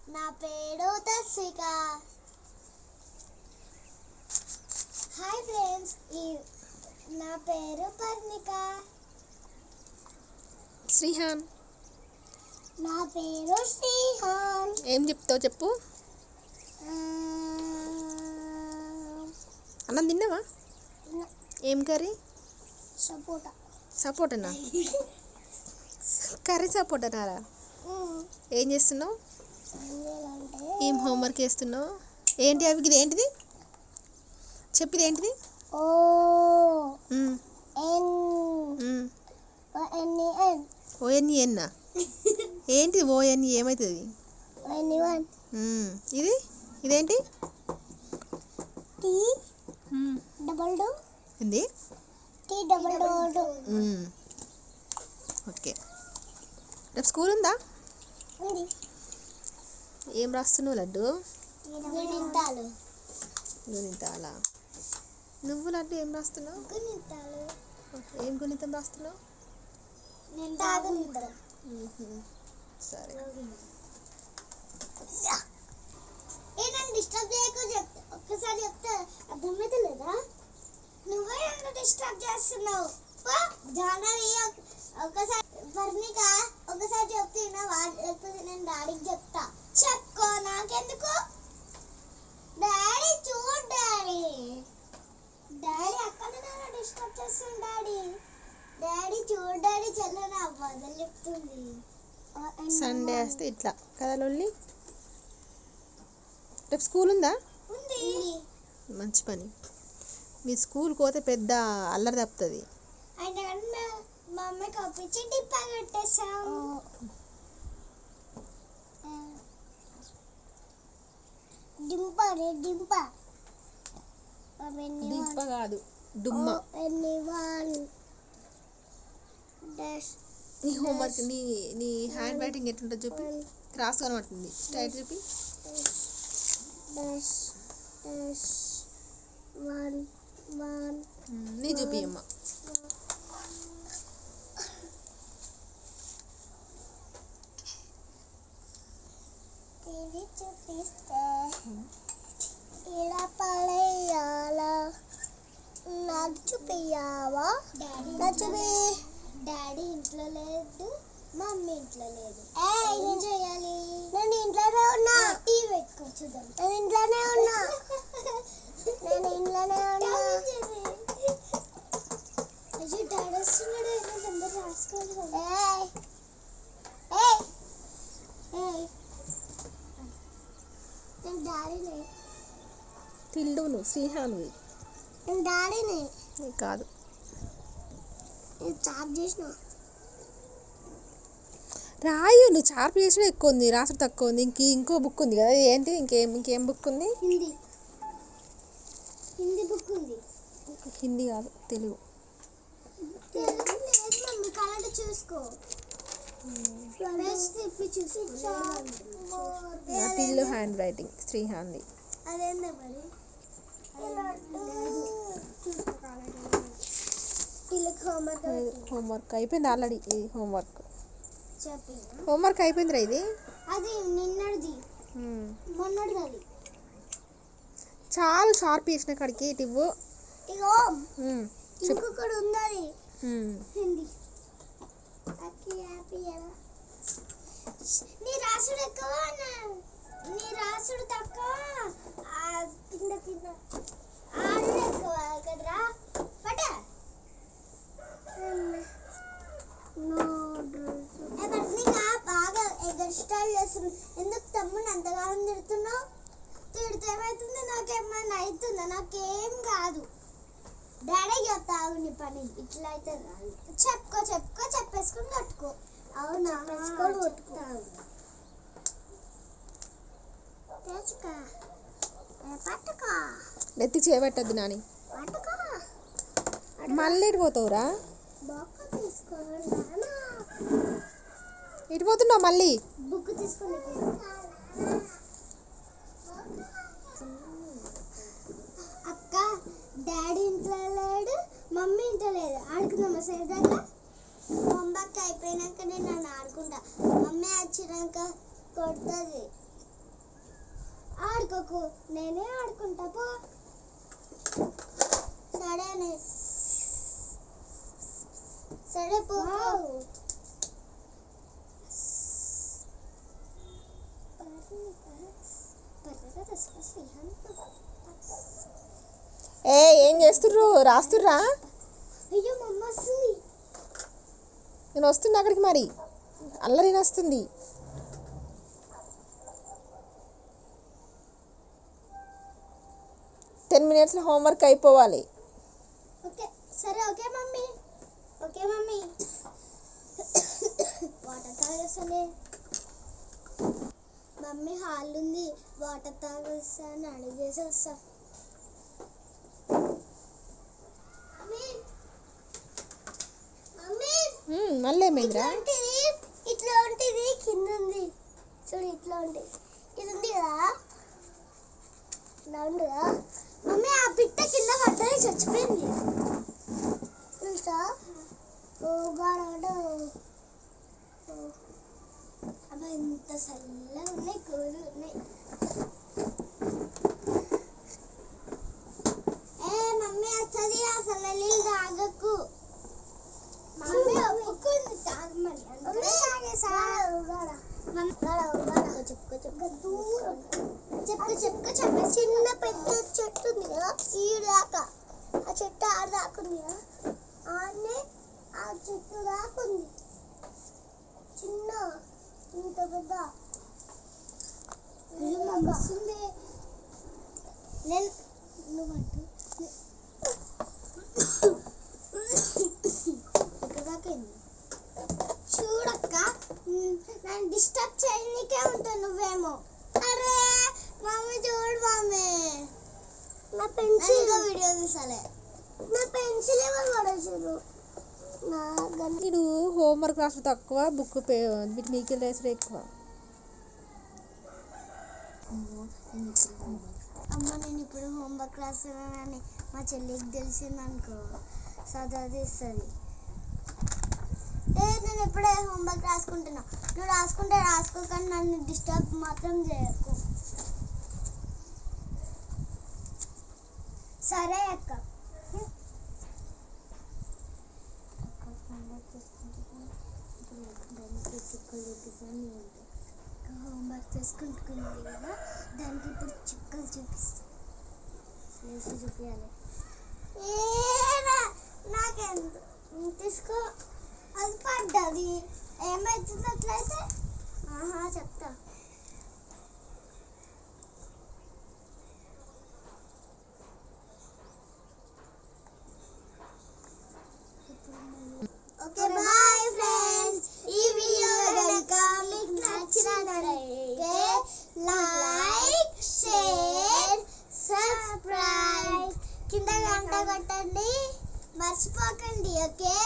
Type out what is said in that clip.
నా పేరు Tasvika. Hi friends, నా పేరు పర్ణిక. శ్రీహాన్. నా పేరు శ్రీహాన్. ఏం చెప్తావు చెప్పు. అన్నం తిన్నావా? ఏం కర్రీ? సపోటా. సపోటానా? కర్రీ సపోటానారా? ఏం చేస్తున్నావు? ఏం హోంవర్క్ చేస్తున్నావు? ఏంటి అవి? ఇది ఏంటిది చెప్పు. ఇది ఏంటిది? ఓఎన్ఈఎన్నా? ఏంటిది ఓఎన్ఈ? ఏమవుతుంది? ఇది ఇదేంటి? ఏంది? ఓకే. రేపు స్కూల్ ఉందా? ఏం రాస్తున్నావు లడ్డు? గుణితాలా? నువ్వు లడ్డు ఏం రాస్తున్నావు? ఏం గుణితం రాస్తున్నావు? సరే. డిస్టర్బ్ చేయకు. ఒక్కసారి చెప్తే అర్థమైతే లేదా? నువ్వే నన్ను డిస్టర్బ్ చేస్తున్నావు. జానవి ఒకసారి, పర్ణిక ఒకసారి చెప్తున్నా, లేకపోతే నేను డాడీకి చెప్తా. చెప్పుకో, నాకెందుకు? డాడీ చూడు, డాడీ అక్కడ నన్ను డిస్టర్బ్ చేస్తుంది. డాడీ చూడు, డాడీ చెల్లెన అవ్వదని చెప్తుంది. సండే వస్తే ఇట్లా కదా లొల్లి. రేపు స్కూల్ ఉందా? ఉంది. మంచి పని. మీ స్కూల్కి పోతే పెద్ద అల్లరి తప్పుతుంది. అయినా మా అమ్మకి ఒప్పించి డిప్ప కట్టేసాం. డింప కాదు, డుమ్మ. నీ హోంవర్క్, నీ హ్యాండ్ రైటింగ్ ఎట్లుంటుంది చూపి. క్రాస్ కనబడుతుంది. స్ట్రైట్ చూపి. నీ చూపి అమ్మ. ఇది చూపిస్తే ఇలా పడేయాలా? నాకు చూపియావా? డాడీ ఇంట్లో లేదు, మమ్మీ ఇంట్లో లేదు. ఏం చేయాలి? నేను ఇంట్లోనే ఉన్నా. టీవీ పెట్టుకో చూద్దాం. నేను ఇంట్లోనే ఉన్నా. అయ్యో, డాడీ వస్తున్నాడు. అందరూ రాసుకోవాలి. నేను డాడీని. తిల్లు నువ్వు శ్రీహాన్వి. నేను డాడీని కాదు. చార్జ్ చేసిన రాయు. నువ్వు చార్ప్ చేసిన ఎక్కువ ఉంది, రాసుడు తక్కువ ఉంది. ఇంకో బుక్ ఉంది కదా, ఏంటి? ఇంకేం బుక్ ఉంది? హిందీ బుక్ ఉంది. హిందీ కాదు, తెలుగు. మమ్మీ కరెంట్ చూసుకో. నా టిల్లు హ్యాండ్ రైటింగ్ శ్రీహాన్ది. అదేందా మరి? హోంవర్క్ అయిపోయింది ఆల్రెడీ. ఇది హోంవర్క్ అయిపోయిందిరా. ఇది అది నిన్నటిది, మొన్నటిది. అది చాలు. షార్ప్ చేసిన కాడికి ఇటు ఇవ్వు. ఇగో ఇంకొకటి ఉంది. హిందీ. నీ రాసుడు ఎక్కువ, నీ రాసుడు తక్కువ. కింద ఆడు ఎక్కువ కదరా. పట బాగా ఎగస్ట్రాల్ చేస్తున్నావు. ఎందుకు తమ్ముని అంతగానం తిడుతున్నావు? తిడితే ఏమవుతుంది? నాకేమన్నా అవుతుందా? నాకేం కాదు. డాడీ చెప్తావు నీ పని. ఇట్లా అయితే చెప్పేసుకొని కట్టుకో. అవునా? కొట్టుకుంటావు. పట్టుకో. నెత్తి చేయబెట్టద్దు నాని. పట్టుకో. మళ్ళీ ఇటు పోతావురా? ఇటు పోతున్నావు మళ్ళీ. బుక్ తీసుకొని అక్క, డాడీ ఇంట్లో లేడు, మమ్మీ ఇంట్లో లేదు. ఆడుకుందామా సరదాగా? హోంవర్క్ అయిపోయినాక నేను నన్ను ఆడుకుంటా. మమ్మీ వచ్చినాక కొడుతుంది. ఆడుకోకు, నేనే ఆడుకుంటా పో. సరేనే, సరే పో. ఏం చేస్తుర్రు? రాస్తుర్రా? అయ్యో మమ్మ వస్తుంది. నేను వస్తున్నా అక్కడికి. మరి అల్లరి వస్తుంది. టెన్ మినిట్స్లో హోంవర్క్ అయిపోవాలి. ఓకే సరే. Okay mummy, okay mummy. Water తాగేస్తానే. మమ్మీ హాల్ ఉంది, వాటర్ తాగేస్తా అని అడిగేసి వస్తా. మళ్ళీ ఏమైందిరా? ఇట్లా ఉంటుంది, కింద ఉంది చూడు, ఇట్లా ఉంటుంది. ఇది ఉంది కదా, ఇలా ఉంది కదా మమ్మీ. ఆ పిట్ట కింద పడ్డది, చచ్చిపోయింది తెలుసా? అబ్బా ఎంత చల్లగా ఉన్నాయి, కూలు ఉన్నాయి. మమ్మీ వస్తుంది, అసలు నీళ్ళు తాగకు. మమ్మీ ఒప్పుకుంది తాగమని, అందుకే తాగేసా. చెప్పు చిన్న పెద్ద చెట్టు ఉంది కదా, ఈడు దాకా ఆ చెట్టు ఆడ దాకుంది కదా, ఆడనే ఆ చెట్టు దాకుంది. చిన్న ఇంత పెద్ద వస్తుంది. నేను నువ్వు చూడక్క, నన్ను డిస్టర్బ్ చేయడానికే ఉంటావు నువ్వేమో. అరే మమ్మీ చూడు మమ్మీ, నా పెన్సిల్ వీడియో తీసాలే. నా పెన్సిల్ ఎవరు పడేసారు? వీడు హోంవర్క్ రాసుడు తక్కువ, బుక్ వీటి మీకు రాసుడు ఎక్కువ. అమ్మ నేను ఇప్పుడు హోంవర్క్ రాస్తున్నానని మా చెల్లికి తెలిసిందనుకో, సదా తీస్తుంది. నేను ఇప్పుడే హోంవర్క్ రాసుకుంటున్నా. నువ్వు రాసుకుంటే రాసుకో, కానీ నన్ను డిస్టర్బ్ మాత్రం చేయకు. సరే అక్క. హోంవర్క్ చేసుకుంటున్నది కదా, దానికి ఇప్పుడు చుక్కలు చూపిస్తా. వేసి చూపించాలి. నాకెందుకు తీసుకో, అది పడ్డది. ఏమవుతుంది అట్లయితే? చెప్తా. Okay bye friends. ఈ వీడియో కనుక మీకు నచ్చినట్లయితే లైక్, షేర్, సబ్స్క్రైబ్, కింద గంట కొట్టండి, మర్చిపోకండి. ఓకే.